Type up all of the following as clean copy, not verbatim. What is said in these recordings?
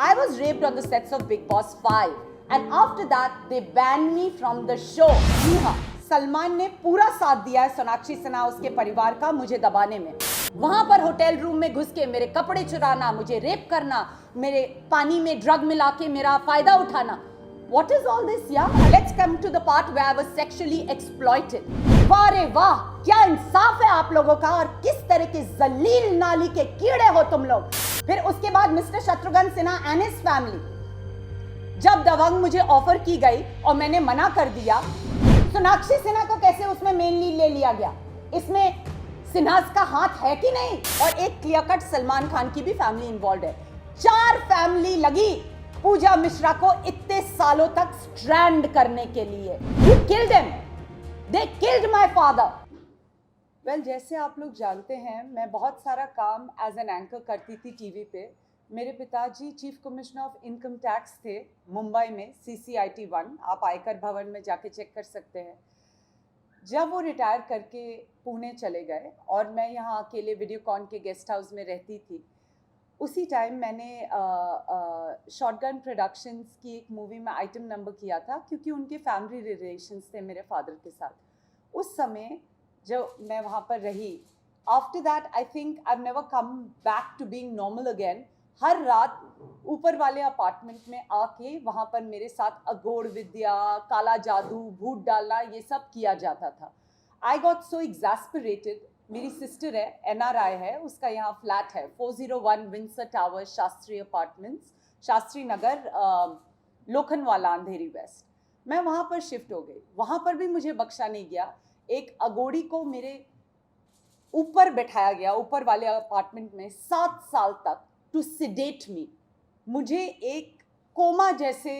I was raped on the sets of Big Boss 5 and after that they banned me from the show. जी हाँ, सलमान ने पूरा साथ दिया है सोनाक्षी सिन्हा उसके परिवार का मुझे दबाने में। वहां पर होटल रूम में घुस के मेरे कपड़े चुराना, मुझे रेप करना, मेरे पानी में ड्रग मिला के मेरा फायदा उठाना। What is all this, yeah? Let's come to the part where I was sexually exploited. वाह रे वाह, क्या इंसाफ है आप लोगों का और किस तरह के जलील नाली के कीड़े हो तुम लोग। फिर उसके बाद Mister Shatrughan Sinha and his family, जब दबंग मुझे ऑफर की गई और मैंने मना कर दिया, सोनाक्षी सिन्हा को कैसे उसमें मेन लीड ले लिया गया? इसमें सिन्हास का हाथ है कि नहीं? और एक क्लियर कट सलमान खान की भी फैमिली इन्वॉल्व है। 4 फैमिली लगी पूजा मिश्रा को इतने सालों तक स्ट्रैंड करने के लिए। You killed him. They killed my father. Well, जैसे आप लोग जानते हैं, मैं बहुत सारा काम एज एन एंकर करती थी टीवी पे। मेरे पिताजी chief commissioner of income tax थे मुंबई में, CCIT 1। आप आयकर भवन में जाके चेक कर सकते हैं। जब वो रिटायर करके पुणे चले गए और मैं यहाँ अकेले वीडियोकॉन के गेस्ट हाउस में रहती थी, उसी टाइम मैंने शॉटगन प्रोडक्शंस की एक मूवी में आइटम नंबर किया था, क्योंकि उनके फैमिली रिलेशंस थे मेरे फादर के साथ। उस समय जो मैं वहाँ पर रही, after that I think I never come back to being normal again. हर रात ऊपर वाले अपार्टमेंट में आके वहाँ पर मेरे साथ अघोर विद्या, काला जादू, भूत डालना, ये सब किया जाता था। I got so exasperated. मेरी सिस्टर है, NRI है, उसका यहाँ फ्लैट है 401 Windsor tower, Shastri apartments, Shastri Nagar, Lokhandwala, Andheri west. मैं वहाँ पर शिफ्ट हो गई। वहाँ पर भी मुझे बख्शा नहीं गया। एक अगोड़ी को मेरे ऊपर बैठाया गया, ऊपर वाले अपार्टमेंट में 7 साल तक, टू सिडेट मी, मुझे एक कोमा जैसे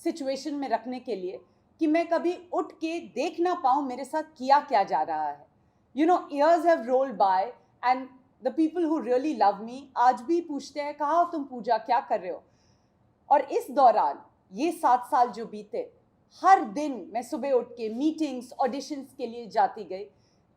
सिचुएशन में रखने के लिए कि मैं कभी उठ के देख ना पाऊँ मेरे साथ किया क्या जा रहा है। You know, years have rolled by and the people who really love me आज भी पूछते हैं, कहाँ हो तुम पूजा, क्या कर रहे हो? और इस दौरान ये 7 साल जो बीते, हर दिन मैं सुबह उठ के मीटिंग्स, ऑडिशंस के लिए जाती गई।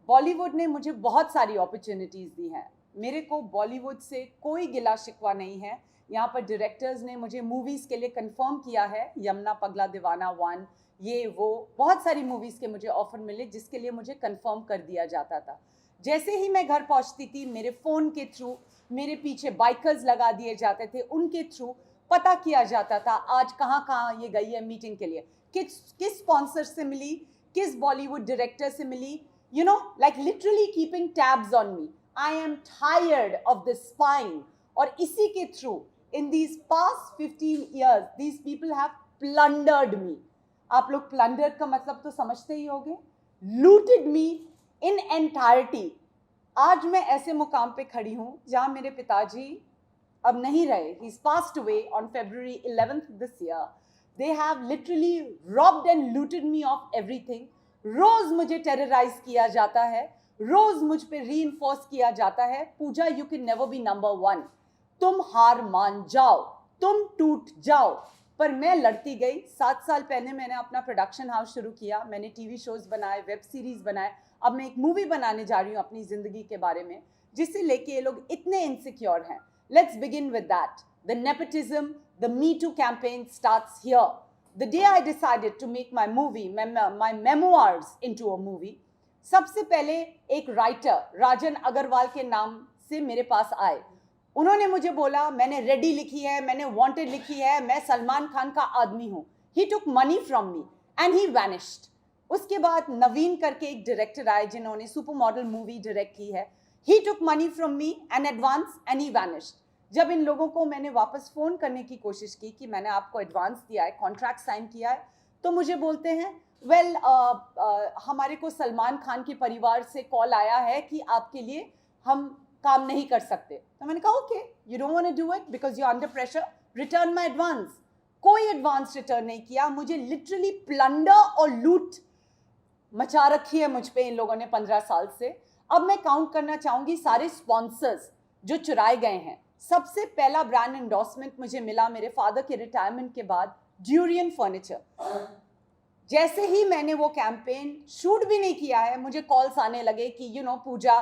बॉलीवुड ने मुझे बहुत सारी अपॉर्चुनिटीज़ दी हैं। मेरे को बॉलीवुड से कोई गिला शिकवा नहीं है। यहाँ पर डायरेक्टर्स ने मुझे मूवीज़ के लिए कंफर्म किया है, यमुना पगला दीवाना 1, ये वो बहुत सारी मूवीज़ के मुझे ऑफर मिले, जिसके लिए मुझे कंफर्म कर दिया जाता था। जैसे ही मैं घर पहुंचती थी, मेरे फ़ोन के थ्रू मेरे पीछे बाइकर्स लगा दिए जाते थे, उनके थ्रू पता किया जाता था आज कहाँ कहाँ ये गई है मीटिंग के लिए, किस स्पॉन्सर से मिली, किस बॉलीवुड डायरेक्टर से मिली, you know, like literally keeping tabs on me. I am tired of this spying. और इसी के through in these past 15 years these people have plundered me. आप लोग प्लंडर का मतलब तो समझते ही होंगे। Looted me in entirety. आज मैं ऐसे मुकाम पे खड़ी हूँ जहाँ मेरे पिताजी अब नहीं रहे। He is passed away on February 11th this year. They have literally robbed and looted me of everything. रोज मुझे टेरराइज किया जाता है, रोज मुझ पे रीइंफोर्स किया जाता है, Pooja you can never be number 1, तुम हार मान जाओ, तुम टूट जाओ। पर मैं लड़ती गई। 7 साल पहले मैंने अपना प्रोडक्शन हाउस शुरू किया, मैंने टीवी शोज बनाए, वेब सीरीज बनाए। अब मैं एक मूवी बनाने जा रही हूँ अपनी जिंदगी के बारे में, जिसे लेके ये लोग इतने इनसिक्योर हैं। Let's begin with that. The nepotism, the me too campaign starts here. The day I decided to make my movie, my memoirs into a movie, सबसे पहले एक राइटर राजन अग्रवाल के नाम से मेरे पास आए। उन्होंने मुझे बोला, मैंने रेडी लिखी है, मैंने वांटेड लिखी है, मैं सलमान खान का आदमी हूँ। He took money from me and he vanished. उसके बाद नवीन करके एक डायरेक्टर आए जिन्होंने सुपर मॉडल मूवी डायरेक्ट की है। He took money from me and advance and he vanished. जब इन लोगों को मैंने वापस फ़ोन करने की कोशिश की कि मैंने आपको एडवांस दिया है, कॉन्ट्रैक्ट साइन किया है, तो मुझे बोलते हैं, वेल हमारे को सलमान खान के परिवार से कॉल आया है कि आपके लिए हम काम नहीं कर सकते। तो मैंने कहा okay, you don't want to do it because you are under pressure, return my advance. कोई एडवांस रिटर्न नहीं किया। मुझे लिटरली प्लंडर और लूट मचा रखी है मुझ पे इन लोगों ने 15 साल से। अब मैं काउंट करना चाहूँगी सारे स्पॉन्सर्स जो चुराए गए हैं। सबसे पहला ब्रांड एंडोर्समेंट मुझे मिला मेरे फादर के रिटायरमेंट के बाद, ड्यूरियन फर्नीचर। जैसे ही मैंने वो कैंपेन शूट भी नहीं किया है, मुझे कॉल्स आने लगे कि यू नो पूजा,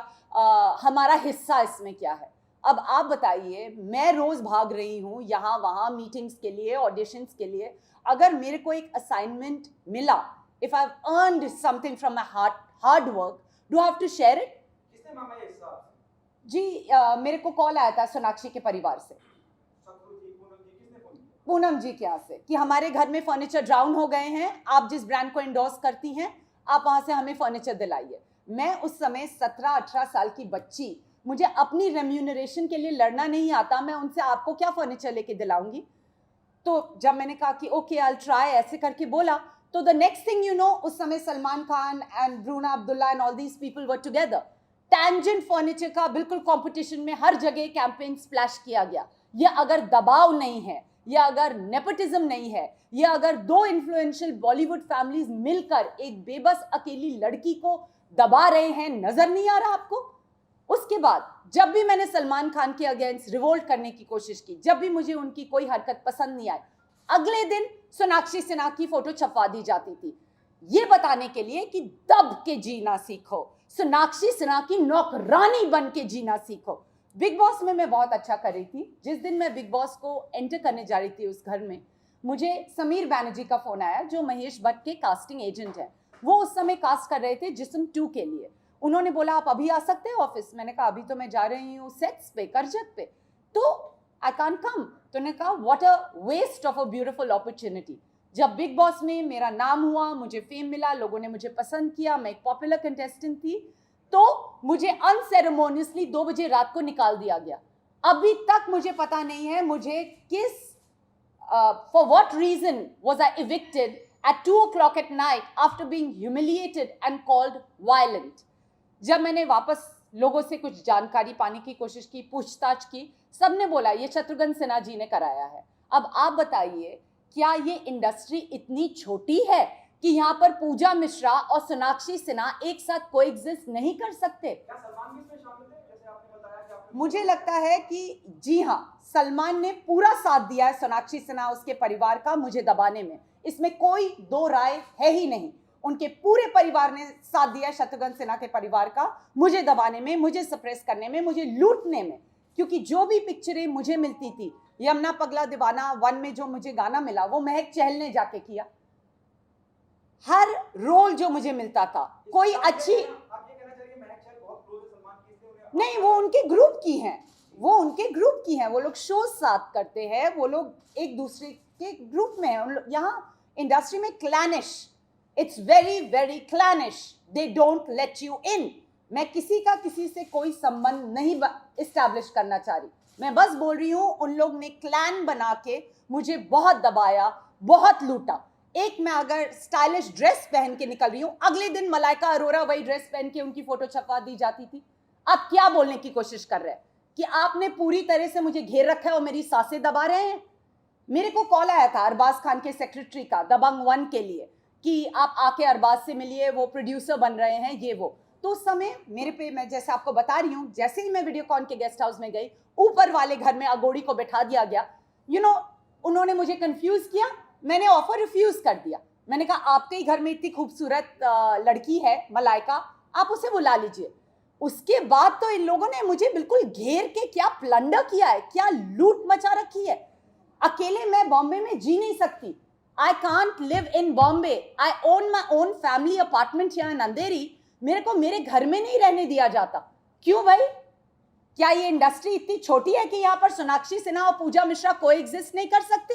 हमारा हिस्सा इसमें क्या है। अब आप बताइए, मैं रोज भाग रही हूँ यहाँ वहाँ मीटिंग्स के लिए, ऑडिशंस के लिए। अगर मेरे को एक असाइनमेंट मिला, if I have earned something from my hard work, do I have to share it? किसने मांगा ये हिसाब? जी मेरे को कॉल आया था सोनाक्षी के परिवार से, पूनम जी के यहाँ से, कि हमारे घर में फर्नीचर डाउन हो गए हैं, आप जिस ब्रांड को इंडोर्स करती हैं आप वहाँ से हमें फर्नीचर दिलाइए। मैं उस समय 17-18 साल की बच्ची, मुझे अपनी रेम्यूनरेशन के लिए लड़ना नहीं आता, मैं उनसे आपको क्या फर्नीचर लेके दिलाऊंगी। तो जब मैंने कहा कि ओके आई विल ट्राई, ऐसे करके बोला, तो the next thing you know, उस समय Salman Khan and Bruna Abdullah and all these people were together. Tangent furniture का बिल्कुल कंपटीशन में हर जगह कैंपेन स्प्लैश किया गया। ये अगर दबाव नहीं है, या अगर नेपोटिज्म नहीं है, या अगर दो इन्फ्लुएंशियल बॉलीवुड फैमिलीज मिलकर एक बेबस अकेली लड़की को दबा रहे हैं, नजर नहीं आ रहा आपको? उसके बाद जब भी मैंने सलमान खान के अगेंस्ट रिवोल्ट करने की कोशिश की, जब भी मुझे उनकी कोई हरकत पसंद नहीं आई, अगले दिन सोनाक्षी सिन्हा की फोटो छपवा दी जाती थी, ये बताने के लिए कि दब के जीना सीखो, सोनाक्षी सिन्हा की नौकरानी बन के जीना सीखो। बिग बॉस में मैं बहुत अच्छा कर रही थी। जिस दिन मैं बिग बॉस को एंटर करने जा रही थी उस घर में, मुझे समीर बैनर्जी का फोन आया, जो महेश भट्ट के कास्टिंग एजेंट हैं। वो उस समय कास्ट कर रहे थे जिस्म 2 के लिए। उन्होंने बोला आप अभी आ सकते हैं ऑफिस? मैंने कहा अभी तो मैं जा रही हूँ सेट्स पे, करजत पे, तो आई कांट कम। तो उन्होंने कहा what a waste of a beautiful opportunity. जब बिग बॉस में मेरा नाम हुआ, मुझे फेम मिला, लोगों ने मुझे पसंद किया, मैं एक पॉपुलर कंटेस्टेंट थी, तो मुझे अनसेरेमोनियसली 2 बजे रात को निकाल दिया गया। अभी तक मुझे पता नहीं है मुझे किस for what reason was I evicted at 2 o'clock at night after being humiliated and called violent. जब मैंने वापस लोगों से कुछ जानकारी पाने की कोशिश की, पूछताछ की, सबने बोला ये शत्रुघ्न सिन्हा जी ने कराया है। अब आप बताइए, क्या ये इंडस्ट्री इतनी छोटी है कि यहाँ पर पूजा मिश्रा और सोनाक्षी सिन्हा एक साथ कोएग्जिस्ट नहीं कर सकते? क्या सलमान भी इसमें शामिल थे, जैसे आपने बताया कि आपने? मुझे लगता है कि जी हाँ, सलमान ने पूरा साथ दिया है सोनाक्षी सिन्हा उसके परिवार का मुझे दबाने में, इसमें कोई दो राय है ही नहीं। उनके पूरे परिवार ने साथ दिया शत्रुघ्न सिन्हा के परिवार का मुझे दबाने में, मुझे सप्रेस करने में, मुझे लूटने में। क्योंकि जो भी पिक्चरें मुझे मिलती थी, यमुना पगला दीवाना 1 में जो मुझे गाना मिला वो महक चहल ने जाके किया। हर रोल जो मुझे मिलता था, कोई अच्छी, आप ये कहना चाहिए महक चहल बहुत क्लोज है सलमान की, इसलिए उन्हें नहीं, वो उनके ग्रुप की हैं, वो उनके ग्रुप की हैं, वो लोग शो साथ करते हैं, वो लोग एक दूसरे के ग्रुप में हैं। यहाँ इंडस्ट्री में clannish, it's very very clannish, they don't let you in. मैं किसी का किसी से कोई संबंध नहीं इस्टेब्लिश करना चाह रही, मैं बस बोल रही हूँ उन लोग ने क्लैन बना के मुझे बहुत दबाया, बहुत लूटा। एक मैं अगर स्टाइलिश ड्रेस पहन के निकल रही हूँ, अगले दिन मलाइका अरोरा वही ड्रेस पहन के उनकी फोटो छपवा दी जाती थी। आप क्या बोलने की कोशिश कर रहे हैं कि आपने पूरी तरह से मुझे घेर रखा है और मेरी सांसें दबा रहे हैं? मेरे को कॉल आया था अरबाज खान के सेक्रेटरी का दबंग 1 के लिए कि आप आके अरबाज से मिलिए, वो प्रोड्यूसर बन रहे हैं, ये वो। तो उस समय मेरे पे, मैं जैसे आपको बता रही हूँ, जैसे ही मैं वीडियोकॉन के गेस्ट हाउस में गई, ऊपर वाले घर में अगोड़ी को बैठा दिया गया। यू नो, उन्होंने मुझे कंफ्यूज किया, मैंने ऑफर रिफ्यूज कर दिया। मैंने कहा आपके ही घर में इतनी खूबसूरत लड़की है मलाइका, आप उसे बुला लीजिए। उसके बाद तो इन लोगों ने मुझे बिल्कुल घेर के क्या प्लंडर किया है, क्या लूट मचा रखी है। अकेले मैं बॉम्बे में जी नहीं सकती। I can't live in Bombay, I own my own family apartment यहाँ इन अंधेरी। मेरे को मेरे घर में नहीं रहने दिया जाता। क्यों भाई? क्या ये इंडस्ट्री इतनी छोटी है कि यहाँ पर सोनाक्षी सिन्हा और पूजा मिश्रा कोएग्जिस्ट नहीं कर सकते?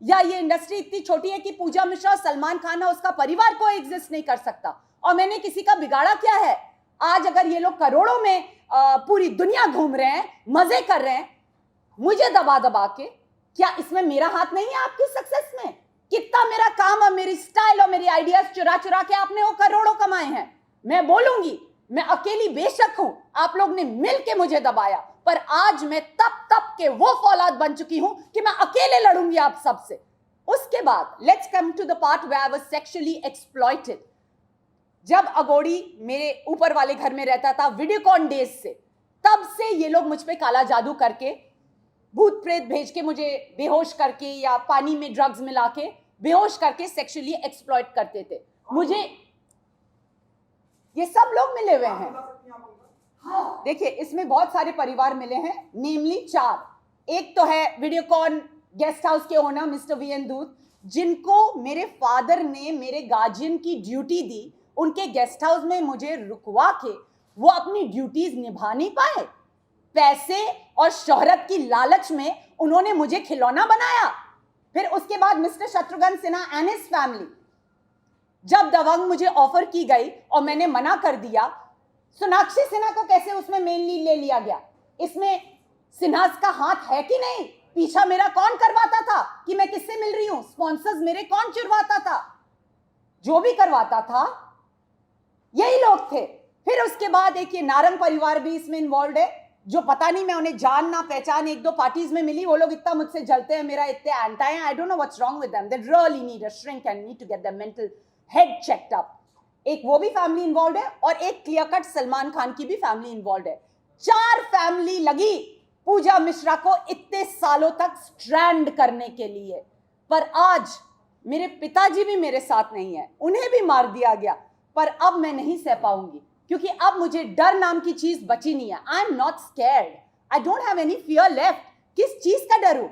या ये इंडस्ट्री इतनी छोटी है कि पूजा मिश्रा और सलमान खान और उसका परिवार कोएग्जिस्ट नहीं कर सकता? और मैंने किसी का बिगाड़ा क्या है? आज अगर ये लोग करोड़ों में पूरी दुनिया घूम रहे हैं, मजे कर रहे हैं, मुझे दबा दबा के, क्या इसमें मेरा हाथ नहीं है आपकी सक्सेस में? कितना मेरा काम और मेरी स्टाइल और मेरी आइडियाज चुरा चुरा के आपने वो करोड़ों कमाए हैं। मैं बोलूंगी, मैं अकेली बेशक हूं, आप लोग ने मिलके मुझे दबाया, पर आज मैं तप के वो फौलाद बन चुकी हूं कि मैं अकेले लड़ूंगी आप सबसे। उसके बाद let's come to the part where I was sexually exploited. जब अगोड़ी मेरे ऊपर वाले घर में रहता था वीडियोकॉन डेज से, तब से ये लोग मुझ पे काला जादू करके, भूत प्रेत भेज के, मुझे बेहोश करके या पानी में ड्रग्स मिला के बेहोश करके सेक्सुअली एक्सप्लॉइट करते थे मुझे। ये सब लोग मिले हुए हैं। बता सकती हैं आप उनका? देखिए, इसमें बहुत सारे परिवार मिले हैं, नेमली 4। एक तो है वीडियोकॉन गेस्ट हाउस के ओनर मिस्टर वीएन दूत, जिनको मेरे फादर ने मेरे गार्जियन की ड्यूटी दी, उनके गेस्ट हाउस में मुझे रुकवा के वो अपनी ड्यूटीज निभा नहीं पाए। पैसे और शोहरत की लालच में उन्होंने मुझे खिलौना बनाया। फिर उसके बाद Mister Shatrughan Sinha and his family, जब दबंग मुझे ऑफर की गई और मैंने मना कर दिया, सोनाक्षी सिन्हा को कैसे उसमें मेन लीड ले लिया गया? इसमें सिन्हास का हाथ है कि नहीं? पीछा मेरा कौन करवाता था कि मैं किससे मिल रही हूं? स्पॉन्सर्स मेरे कौन चुरवाता था? जो भी करवाता था यही लोग थे। फिर उसके बाद एक ये नारंग परिवार भी इसमें इन्वॉल्व है, जो पता नहीं मैं उन्हें जान ना पहचान, एक दो पार्टीज में मिली, वो लोग इतना मुझसे जलते हैं, मेरा इतने एंटी हैं। I don't know what's wrong with them, they really need a shrink and need to get their mental head checked up. एक वो भी फैमिली इन्वॉल्व है और एक क्लियर कट सलमान खान की भी फैमिली इन्वॉल्व है। 4 फैमिली लगी पूजा मिश्रा को इतने सालों तक स्ट्रैंड करने के लिए, पर आज मेरे पिताजी भी मेरे साथ नहीं है, उन्हें भी मार दिया गया। पर अब मैं नहीं सह पाऊंगी, क्योंकि अब मुझे डर नाम की चीज बची नहीं है। I am not scared, I don't have any fear left. किस चीज का डर हूं?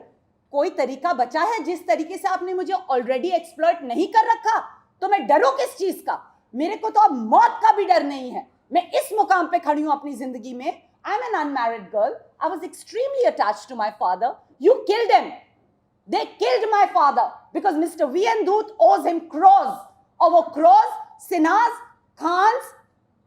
कोई तरीका बचा है जिस तरीके से आपने मुझे ऑलरेडी एक्सप्लॉइट नहीं कर रखा, तो मैं डरूं किस चीज का? मेरे को तो अब मौत का भी डर नहीं है। मैं इस मुकाम पे खड़ी हूं अपनी जिंदगी में। I am an unmarried girl, I was extremely attached to my father. You killed him, they killed my father because Mister VN दूत ओज हिम क्रॉस, और वो क्रॉस सिन्हास, खान्स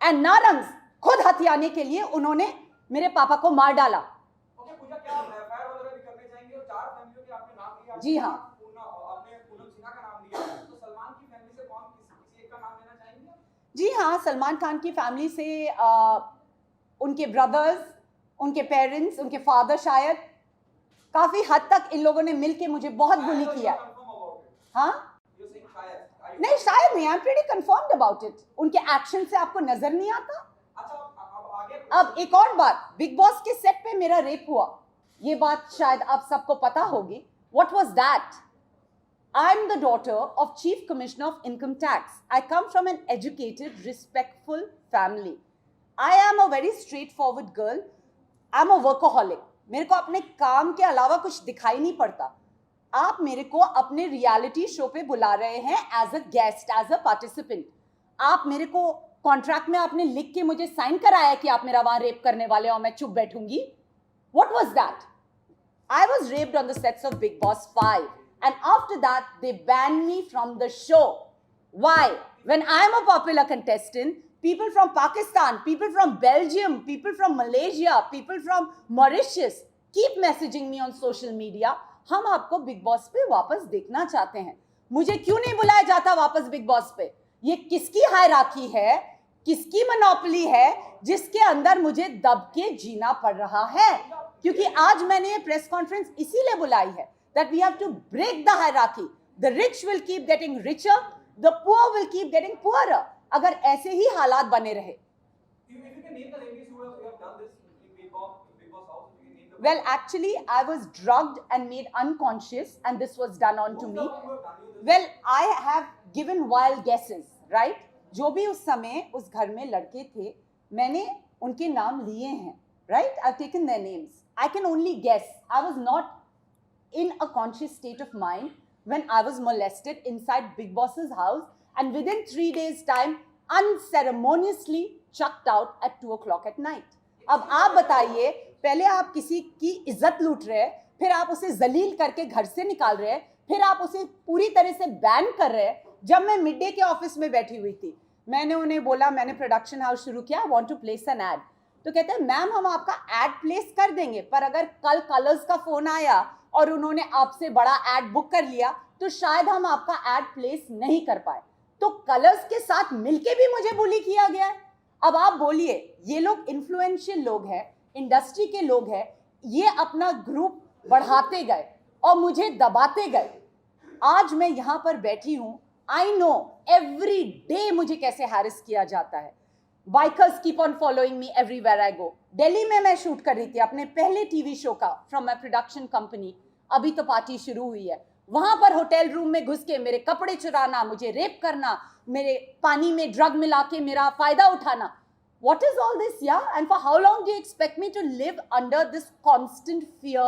एंड नारंग्स खुद हथियाने के लिए उन्होंने मेरे पापा को मार डाला। ओके पूजा, क्या आप एफआईआर वगैरह भी करने चाहेंगे? और 4 फैमिलियों के आपने नाम लिया, जी हाँ। आपने पूनम सिन्हा का नाम लिया, तो सलमान की फैमिली से कौन किसी एक का नाम लेना चाहेंगे? जी हाँ, सलमान खान की फैमिली से उनके ब्रदर्स, उनके पेरेंट्स, उनके फादर, शायद काफी हद तक इन लोगों ने मिलके मुझे बहुत बुली किया। हाँ नहीं, शायद नहीं, I am pretty confirmed about it. उनके एक्शन से आपको नजर नहीं आता? अच्छा, अब आगे अब एक और बात, बिग बॉस के सेट पे मेरा रेप हुआ, ये बात शायद आप सबको पता होगी। What was that? I am the daughter of Chief Commissioner of Income Tax. I come from an educated, respectful family. I am a very straightforward girl. I am a workaholic. मेरे को अपने काम के अलावा कुछ दिखाई नहीं पड़ता। आप मेरे को अपने रियलिटी शो पे बुला रहे हैं as a guest, as a participant. आप मेरे को कॉन्ट्रैक्ट में आपने लिख के मुझे साइन कराया कि आप मेरा वहां रेप करने वाले हो, मैं चुप बैठूंगी? What was that? I was raped on the sets of Big Boss 5. And after that, they banned me from the show. Why? When I am a popular contestant, people from Pakistan, people from Belgium, people from Malaysia, people from Mauritius keep messaging me on social media. हम आपको big boss पे वापस देखना चाहते हैं। मुझे क्यों नहीं बुलाया जाता वापस बिग बॉस पे? ये किसकी हायरार्की है, किसकी मोनोपोली है, जिसके अंदर मुझे दब के जीना पड़ रहा है? क्योंकि आज मैंने ये प्रेस कॉन्फ्रेंस इसीलिए बुलाई है that we have to break the hierarchy. The rich will keep getting richer, the poor will keep getting poorer. अगर ऐसे ही हालात बने रहे। If you can name the ladies who have done this in Big Boss house, if you can name them. Well, actually, I was drugged and made unconscious, and this was done on to me. Well, I have given wild guesses, right? जो भी उस समय उस घर में लड़के थे, मैंने उनके नाम लिए हैं, right? I've taken their names. I can only guess. I was not in a conscious state of mind when I was molested inside Big Boss's house, and within 3 days time unceremoniously chucked out at 2 o'clock at night. अब आप बताइए, पहले आप किसी की इज्जत लूट रहे हैं, फिर आप उसे जलील करके घर से निकाल रहे हैं, फिर आप उसे पूरी तरह से बैन कर रहे हैं। जब मैं मिड डे के ऑफिस में बैठी हुई थी, मैंने उन्हें बोला मैंने प्रोडक्शन हाउस शुरू किया, I want to place an ad. तो कहते हैं मैम हम आपका एड प्लेस कर देंगे, पर अगर कल कलर्स का फोन आया और उन्होंने आपसे बड़ा एड बुक कर लिया तो शायद हम आपका एड प्लेस नहीं कर पाए। तो कलर्स के साथ मिलके भी मुझे बुली किया गया है। अब आप बोलिए, ये लोग इन्फ्लुएंशियल लोग हैं, इंडस्ट्री के लोग हैं, ये अपना ग्रुप बढ़ाते गए और मुझे दबाते गए। आज मैं यहां पर बैठी हूं, आई नो एवरी डे मुझे कैसे हैरेस किया जाता है। Bikers keep on following me everywhere I go. Delhi में मैं शूट कर रही थी अपने पहले टीवी शो का फ्रॉम माई प्रोडक्शन कंपनी, अभी तो पार्टी शुरू हुई है। वहां पर होटल रूम में घुस के मेरे कपड़े चुराना, मुझे रेप करना, मेरे पानी में ड्रग मिला के मेरा फायदा उठाना। What is all this, yeah? And for how long do you expect me to live under this constant fear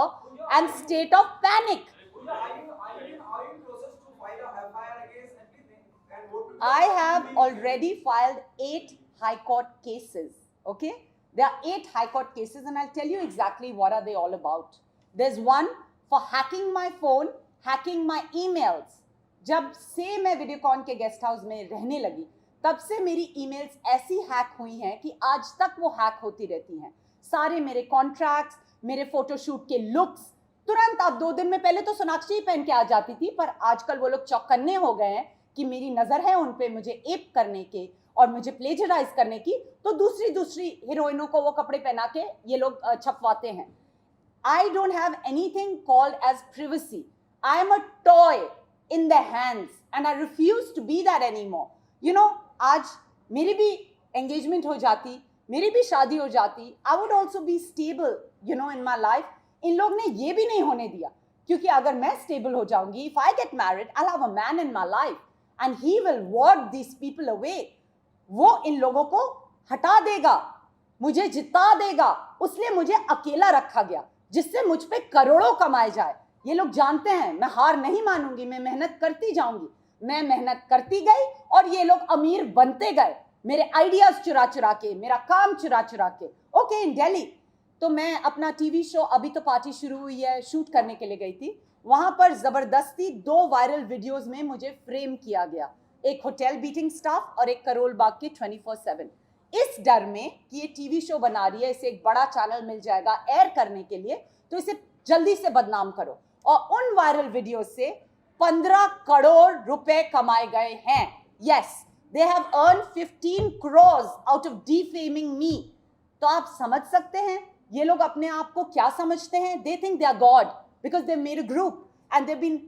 and state of panic? Pooja, are you in process to file a FIR against anything and vote to I have already filed 8 high court cases. Okay, there are 8 high court cases, and I'll tell you exactly what are they all about. There's one for hacking my phone, hacking my emails. जब से मैं वीडियोकॉन के guest house में रहने लगी, तब से मेरी ईमेल्स ऐसी हैक हुई हैं कि आज तक वो हैक होती रहती हैं. सारे मेरे कॉन्ट्रैक्ट्स, मेरे फोटोशूट के लुक्स, तुरंत आप 2 दिन में, पहले तो सोनाक्षी पहन के आ जाती थी, पर आजकल वो लोग चौकन्ने हो गए हैं कि मेरी नज़र है उन पे मुझे एप करने के और मुझे प्लेजराइज करने की, तो दूसरी हीरोइनों को वो कपड़े पहना के ये लोग छपवाते हैं. I don't have anything called as privacy. I am a toy in their hands and I refuse to be that anymore. You know, आज मेरी भी engagement हो जाती, मेरी भी शादी हो जाती, I would also be stable, you know, in my life. इन लोग ने ये भी नहीं होने दिया, क्योंकि अगर मैं stable हो जाऊंगी, if I get married, I'll have a man in my life and he will ward these people away. वो इन लोगों को हटा देगा, मुझे जिता देगा, उसलिए मुझे अकेला रखा गया, जिससे मुझ पे करोड़ों कमाए जाए. ये लोग जानते हैं मैं हार नहीं मानूंगी, मैं मेहनत करती जाऊंगी. मैं मेहनत करती गई और ये लोग अमीर बनते गए, मेरे आइडियाज चुरा चुरा के, मेरा काम चुरा चुरा के. ओके, इन दिल्ली तो मैं अपना टीवी शो, अभी तो पार्टी शुरू हुई है, शूट करने के लिए गई थी. वहां पर जबरदस्ती 2 वायरल वीडियोस में मुझे फ्रेम किया गया, एक होटल बीटिंग स्टाफ और एक करोल बाग के 24/7. इस डर में कि ये टीवी शो बना रही है, इसे एक बड़ा चैनल मिल जाएगा एयर करने के लिए, तो इसे जल्दी से बदनाम करो. और उन वायरल वीडियो से 15 करोड़ रुपए कमाए गए हैं. Yes, they have earn 15 crores out of defaming me. तो आप समझ सकते हैं ये लोग अपने आप को क्या समझते हैं. They think they are god because they made a group and they been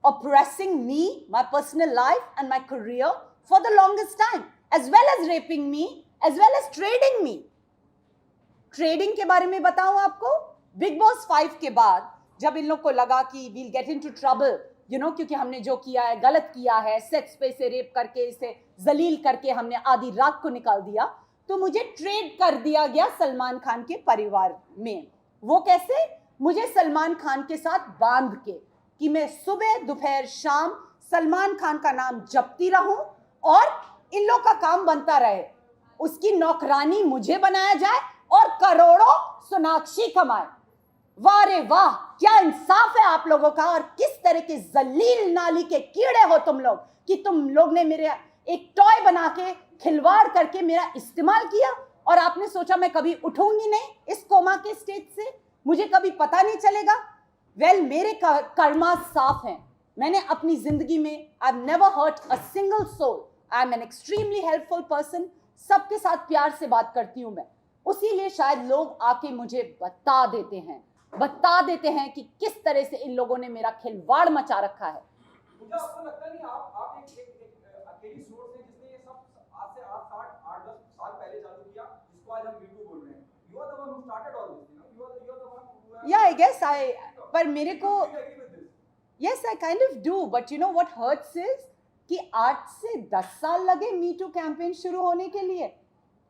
oppressing me, my personal life and my career for the longest time, as well as raping me, as well as trading me. Trading के बारे में बताऊं आपको, big boss 5 के बाद जब इन लोग को लगा कि we'll get into trouble, you know, क्योंकि हमने जो किया है गलत किया है, सेक्स पे से रेप करके, इसे जलील करके हमने आधी रात को निकाल दिया, तो मुझे ट्रेड कर दिया गया सलमान खान के परिवार में. वो कैसे? मुझे सलमान खान के साथ बांध के कि मैं सुबह दोपहर शाम सलमान खान का नाम जपती रहूं और इन लोग का काम बनता रहे, उसकी नौकरानी मुझे बनाया जाए और करोड़ों सोनाक्षी कमाए. वाह रे वाह, क्या इंसाफ है आप लोगों का. और किस तरह के जलील नाली के कीड़े हो तुम लोग कि तुम लोग ने मेरे एक टॉय बना के खिलवाड़ करके मेरा इस्तेमाल किया और आपने सोचा मैं कभी उठूंगी नहीं इस कोमा के स्टेज से, मुझे कभी पता नहीं चलेगा. वेल, मेरे कर्मा साफ हैं. मैंने अपनी जिंदगी में I've never hurt a single soul. I'm an extremely helpful person. सबके साथ प्यार से बात करती हूँ मैं. उसीलिए शायद लोग आके मुझे बता देते हैं कि किस तरह से इन लोगों ने मेरा खिलवाड़ मचा रखा है. मुझे आपको लगता नहीं आप एक अकेली सोर्स है जिसने ये सब आज से 8-10 साल पहले चालू किया, जिसको आज हम यूट्यूब बोल रहे हैं. You are the one who started all this, you know. You are the one who Yeah, I guess पर मेरे को yes, I kind of do, but you know what hurts is कि 8 से 10 साल लगे मी टू कैंपेन शुरू होने के लिए.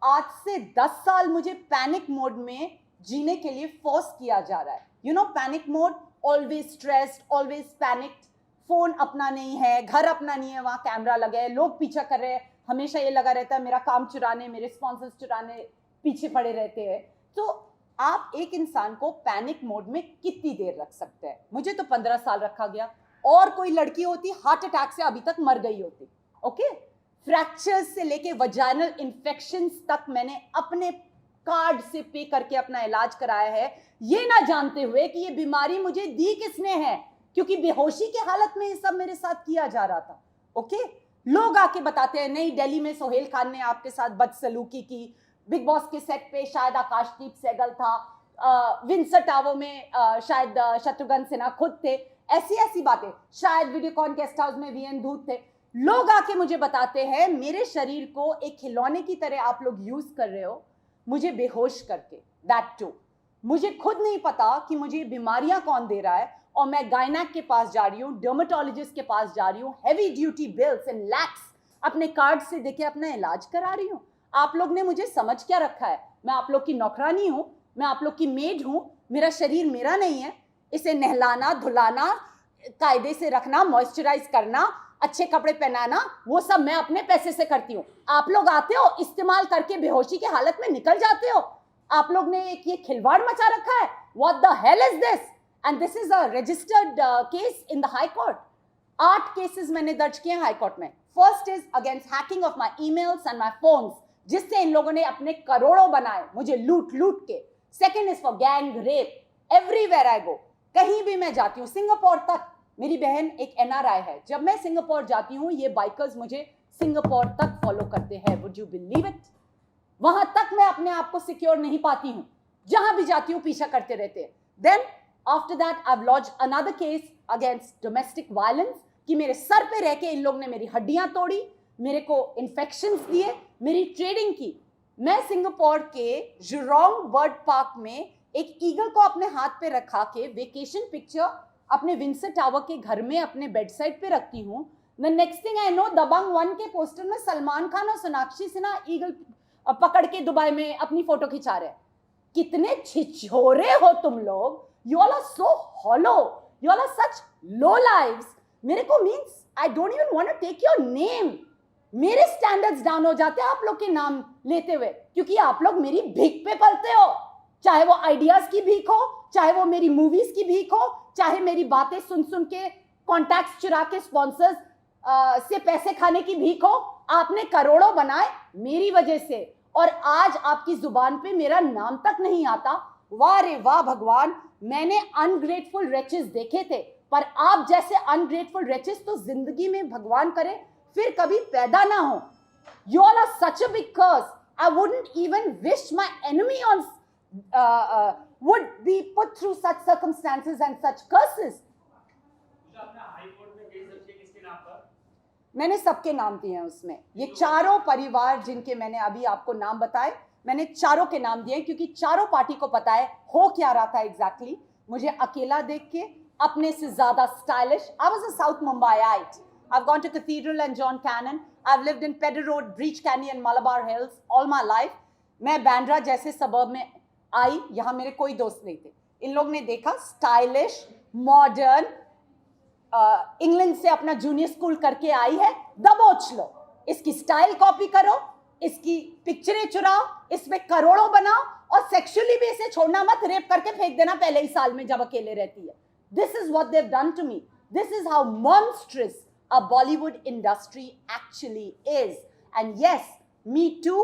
8 से 10 साल मुझे पैनिक मोड में जीने के लिए फोर्स किया जा रहा है. You know, panic mode, always stressed, always panicked. Phone अपना नहीं है, घर अपना नहीं है, वहाँ कैमरा लगा है, लोग पीछा कर रहे हैं, हमेशा ये लगा रहता है मेरा काम चुराने, मेरे स्पॉन्सर्स चुराने पीछे पड़े रहते हैं. तो आप एक इंसान को पैनिक मोड में कितनी देर रख सकते हैं? मुझे तो 15 साल रखा गया. और कोई लड़की होती हार्ट अटैक से अभी तक मर गई होती. ओके, फ्रैक्चर्स से लेके वजाइनल इन्फेक्शंस तक मैंने अपने कार्ड से पे करके अपना इलाज कराया है, ये ना जानते हुए कि ये बीमारी मुझे दी किसने है, क्योंकि बेहोशी की हालत में ये सब मेरे साथ किया जा रहा था. ओके, लोग आके बताते हैं नहीं, दिल्ली में सोहेल खान ने आपके साथ बदसलूकी की, बिग बॉस के सेट पे शायद आकाशदीप सहगल था, विंसर टावर में शायद शत्रुघ्न सिन्हा खुद थे, ऐसी बातें, शायद वीडियोकॉन गेस्ट हाउस में वीएन धूत थे. लोग आके मुझे बताते हैं मेरे शरीर को एक खिलौने की तरह आप लोग यूज कर रहे हो, मुझे बेहोश करके. दैट टू, मुझे खुद नहीं पता कि मुझे बीमारियां कौन दे रहा है, और मैं गायनेक के पास जा रही हूँ, डर्मेटोलॉजिस्ट के पास जा रही हूँ, heavy duty bills and lakhs अपने कार्ड से देके अपना इलाज करा रही हूँ. आप लोग ने मुझे समझ क्या रखा है? मैं आप लोग की नौकरानी हूं, मैं आप लोग की मेड हूं, मेरा शरीर मेरा नहीं है, इसे नहलाना धुलाना, कायदे से रखना, मॉइस्चराइज करना, अच्छे कपड़े पहनाना, वो सब मैं अपने पैसे से करती हूँ। आप लोग आते हो, इस्तेमाल करके बेहोशी की हालत में निकल जाते हो। आप लोग ने एक ये खिलवाड़ मचा रखा है। What the hell is this? And this is a registered case in the High Court. 8 cases मैंने दर्ज किए हाई कोर्ट में। First is against hacking of my emails and my phones, जिससे इन लोगों ने अपने करोड़ों बनाए मुझे लूट लूट के। Second is for gang rape. Everywhere I go, कहीं भी मैं जाती हूँ, सिंगापुर तक, मेरी बहन एक NRI है, जब मैं सिंगापुर जाती हूँ ये बाइकर्स मुझे सिंगापुर तक फॉलो करते हैं। Would you believe it? वहां तक मैं अपने आप को सिक्योर नहीं पाती हूँ, जहां भी जाती हूँ पीछा करते रहते हैं। Then after that I have launched another case against domestic violence, कि मेरे सर पे रह के इन लोग ने मेरी हड्डियां तोड़ी, मेरे को इन्फेक्शंस दिए, मेरी ट्रेडिंग की। मैं सिंगापुर के जुरोंग बर्ड पार्क में एक ईगल को अपने हाथ पे रखा के वेकेशन पिक्चर अपने विंसर टावर के घर में अपने बेड साइड पे रखती हूँ। The next thing I know, Dabangg 1 के पोस्टर में सलमान खान और सोनाक्षी सिन्हा ईगल पकड़ के दुबई में अपनी फोटो खिंचा रहे। कितने छिछोरे हो तुम लोग। You all are so hollow, you all are such low lives. मेरे को means I don't even want to take your name. मेरे स्टैंडर्ड्स डाउन हो जाते हैं आप लोग के नाम लेते हुए, क्योंकि आप लोग मेरी भीख पे पलते हो। चाहे वो आइडियाज की भीख हो, चाहे वो मेरी मूवीज की भीख हो, चाहे मेरी बातें सुन सुन के कॉन्टैक्ट्स चुरा के स्पॉन्सर्स से पैसे खाने की भीख हो। आपने करोड़ों बनाए मेरी वजह से, और आज आपकी जुबान पे मेरा नाम तक नहीं आता। वाह रे वाह भगवान, मैंने अनग्रेटफुल रेचेस देखे थे, पर आप जैसे अनग्रेटफुल रेचेस तो जिंदगी में भगवान करे फिर कभी पैदा ना हो। You all are such a big curse. I wouldn't even wish my enemy on would be put through such circumstances and such curses. मैंने सबके नाम दिए हैं उसमें। ये चारों परिवार जिनके मैंने अभी आपको नाम बताए, मैंने चारों के नाम दिए, क्योंकि चारों पार्टी को पता है हो क्या रहा था एग्जैक्टली। मुझे अकेला देख के अपने से ज्यादा stylish. I was a South Mumbaiite. I've gone to Cathedral and John Cannon. I've lived in Pedder Road, Breach Candy and Malabar Hills all my life. मैं बैंड्रा जैसे सबर्ब में आई, यहाँ मेरे कोई दोस्त नहीं थे। इन लोग ने देखा स्टाइलिश, मॉडर्न, इंग्लैंड से अपना जूनियर स्कूल करके आई है, दबोच लो, इसकी स्टाइल कॉपी करो, इसकी पिक्चरें चुराओ, इसमें करोड़ों बनाओ, और सेक्सुअली भी इसे छोड़ना मत, रेप करके फेंक देना पहले ही साल में जब अकेले रहती है। This is what they've done to me. This is how monstrous a Bollywood industry actually is. And yes, me too,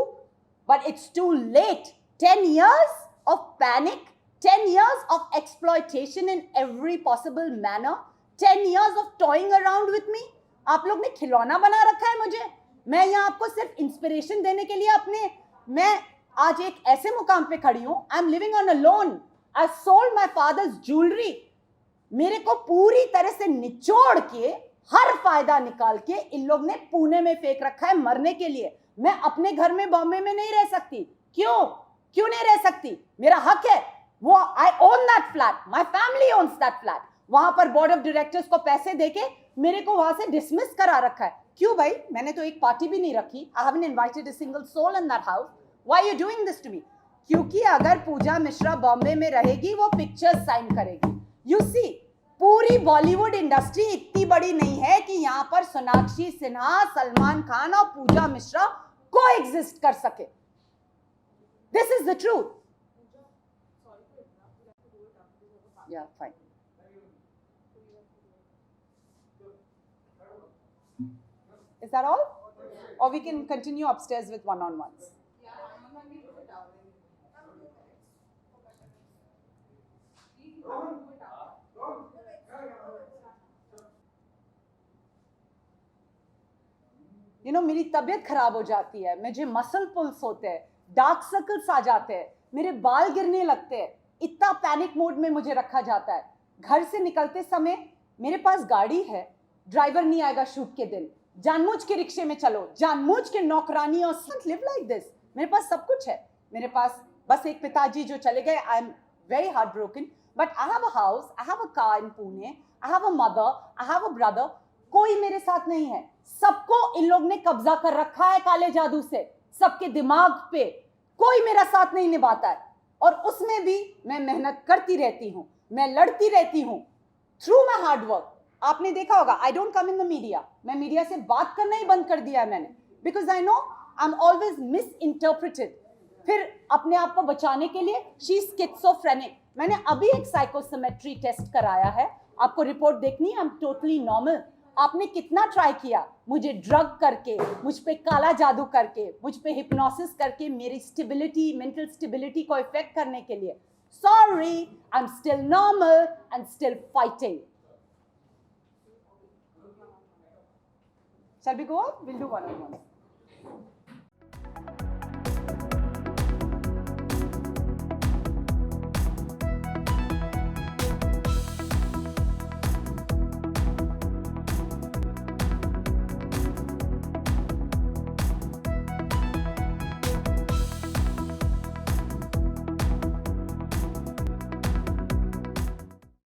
but it's too late. 10 years of panic, 10 years of exploitation in every possible manner, 10 years of toying around with me. आप लोग ने खिलौना बना रखा है मुझे। मैं यहाँ आपको सिर्फ इंस्पिरेशन देने के लिए मैं आज एक ऐसे मुकाम पे खड़ी हूँ। I am living on a loan. I sold my father's jewellery. मेरे को पूरी तरह से निचोड़ के हर फायदा निकाल के इन लोग ने पुणे में फेंक रखा है मरने के लिए। मैं अपने घर में बॉम्बे में नहीं रह सकती। क्यों नहीं रह सकती? मेरा हक है वो। I own that flat, my family owns that flat. वहां पर बोर्ड ऑफ डायरेक्टर्स को पैसे देके मेरे को वहां से डिसमिस करा रखा है। क्यों भाई? मैंने तो एक पार्टी भी नहीं रखी। I haven't invited a single soul in that house. Why are you doing this to me? क्योंकि अगर पूजा मिश्रा बॉम्बे में रहेगी वो पिक्चर्स साइन करेगी। यू सी, पूरी बॉलीवुड इंडस्ट्री इतनी बड़ी नहीं है कि यहाँ पर सोनाक्षी सिन्हा, सलमान खान और पूजा मिश्रा को एग्जिस्ट कर सके। This is the truth. या fine. Is that all? Or we can continue upstairs with one-on-ones. You know, मेरी तबीयत खराब हो जाती है, मुझे मसल पुल्स होते हैं, डार्क सर्कल्स आ जाते हैं, मेरे बाल गिरने लगते हैं, इतना पैनिक मोड में मुझे रखा जाता है। घर से निकलते समय मेरे पास गाड़ी है, ड्राइवर नहीं आएगा शूट के दिन, जानबूझ के रिक्शे में चलो, जानबूझ के नौकरानी और लिव लाइक दिस। मेरे पास सब कुछ है। मेरे पास बस एक पिताजी जो चले गए। I am very heart broken, but I have a house, I have a car in Pune, I have a mother, I have a brother. कोई मेरे साथ नहीं है। सबको इन लोग ने कब्जा कर रखा है काले जादू से। सबके दिमाग पे, कोई मेरा साथ नहीं निभाता है। और उसमें भी मैं मेहनत करती रहती हूँ, मैं लड़ती रहती हूँ थ्रू माई हार्ड वर्क। आपने देखा होगा, I don't come in the media, मैं मीडिया से बात करना ही बंद कर दिया है मैंने, because I know I am always miss interpreted. फिर अपने आप को बचाने के लिए शी इज स्किज़ोफ्रेनिक। मैंने अभी एक साइकोसिमेट्री टेस्ट कराया है, आपको रिपोर्ट देखनी है, आई एम टोटली नॉर्मल। आपने कितना ट्राई किया मुझे ड्रग करके, मुझ पे काला जादू करके, मुझ पे हिप्नोसिस करके मेरी स्टेबिलिटी, मेंटल स्टेबिलिटी को इफेक्ट करने के लिए। Sorry, I am still normal and still fighting. Shall we go on? We'll do one on one.